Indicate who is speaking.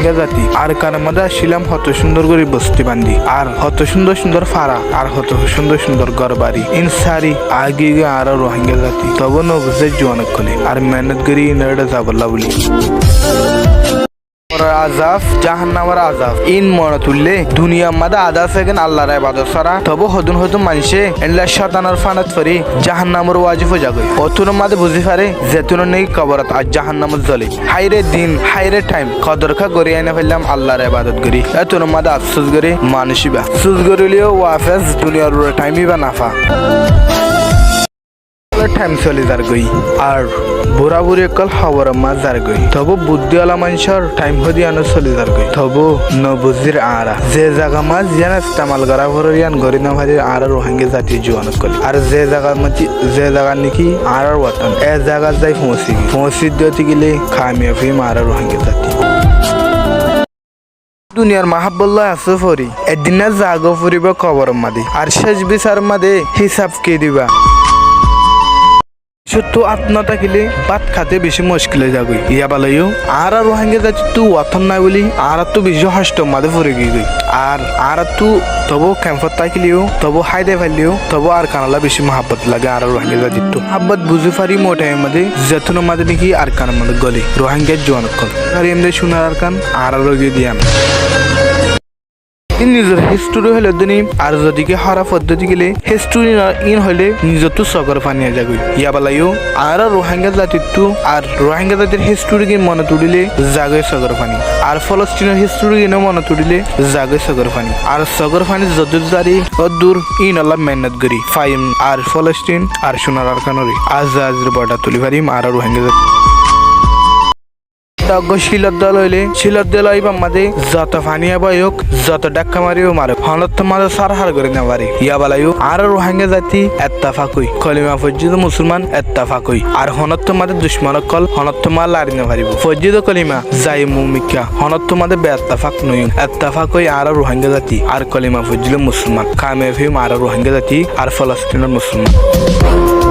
Speaker 1: রোহিঙ্গা জাতি আর কারমাদা শিলাম হত সুন্দর করে বস্তি বান্ধি আর হত সুন্দর সুন্দর ফাড়া আর হত সুন্দর সুন্দর ঘর বাড়ি ইনসারি আগে আর রোহিঙ্গা জাতি তবে নবুজে জোয়ানক কলে আর মেহনত করি নড়ে যাবল্লা বলি আজাব জাহান্নামের আজাব ইন মনে তুললে দুনিয়া মাদা আদা সেকেন্ড আল্লাহর ইবাদত সারা তবে হদুন হদুন মানুষে এল্লা শয়তানের ফানাত ফরি জাহান্নামের ওয়াজিব হয়ে যাবে অতুন মাদে বুঝি পারে যেতুন নেই কবরত আর জাহান্নামের জ্বলে হাইরে দিন হাইরে টাইম কদরখা করে এনে ফেললাম আল্লাহর ইবাদত করি এতুন মাদে আফসোস করে মানুষই বা আফসোস করিলেও ওয়াফেজ দুনিয়ার টাইমই বা নাফা টাইম চলে যার গই আর বুড়া বুড়ি কল খবর মা যার গই তবু বুদ্ধিওয়ালা মানুষের টাইম হদি আনো চলে যার গই তবু নবুজির আরা যে জায়গা মাছ যেন ইস্তেমাল করা ভরিয়ান গরি না ভারি আর রোহিঙ্গা জাতি জোয়ান কলে আর যে জায়গা নাকি আর ওয়াতন এ জায়গা যাই পৌঁছি দিতে গেলে খামিয়াফি মারা রোহিঙ্গা জাতি দুনিয়ার মাহাব্বল্লা আছে ফরি একদিন না জাগো ফুরিব খবর মাদি আর শেষ বিচার মাদে হিসাব কে দিবা তো আত্মা থাকিলে ভাত খাতে বেশি মুশকিলে যাবই ইয়া বালাইও আর রোহিঙ্গা জাতি তু ওয়াথন নাই বলি আর তো বেশি হষ্ট মাদে ফুরে গই আর তু তবু ক্যাম্পত থাকিলেও তবু হাইদে ফেললেও তবু আর কানালা বেশি মহাব্বত লাগে আর রোহিঙ্গা জাতি তো মহাব্বত বুঝে পারি মোটাই মাদে যেতুন মাদে নাকি আর কান মাদে গলে রোহিঙ্গা জোয়ান কল আর এমনি শোনার আর কান আর রোগী দিয়ান নিজের হিস্টোরি হলে দিনই আর যদি হারা পদ্ধতি গেলে হিস্টোরি ইন হলে নিজের তো সগর পানিয়া যাবে ইয়া বালাইও আর রোহিঙ্গা জাতির তো আর রোহিঙ্গা জাতির হিস্টোরিকে মনে তুলিলে জাগে সগর পানি আর ফলস্তিনের হিস্টোরিকে মনে তুলিলে জাগে সগর পানি আর সগর পানি যত জারি দূর ইন আল্লাহ মেহনত করি ফাইম আর ফলস্তিন আর সোনার আর কানরি আজ বর্ডার তুলি পারিম আর রোহিঙ্গা জাতি শিলত দল হইলে শিলত দল হইবা মাদে যত ফানিয়া বয়ক যত ডাক্কা মারিও মারে হনত মাদে সারহার করে না পারে ইয়া বালাইও আর রোহিঙ্গা জাতি এত্তাফাকই কলিমা ফজ্জিদ মুসলমান এত্তাফাকই আর হনত মাদে দুশ্মন কল হনত মা লারি না পারিব ফজ্জিদ কলিমা যাই মুমিকা হনত মাদে বেত্তাফাক নই এত্তাফাকই আর রোহিঙ্গা জাতি আর কলিমা ফজ্জিদ মুসলমান কামে ফিম আর রোহিঙ্গা জাতি আর ফলস্তিনের মুসলমান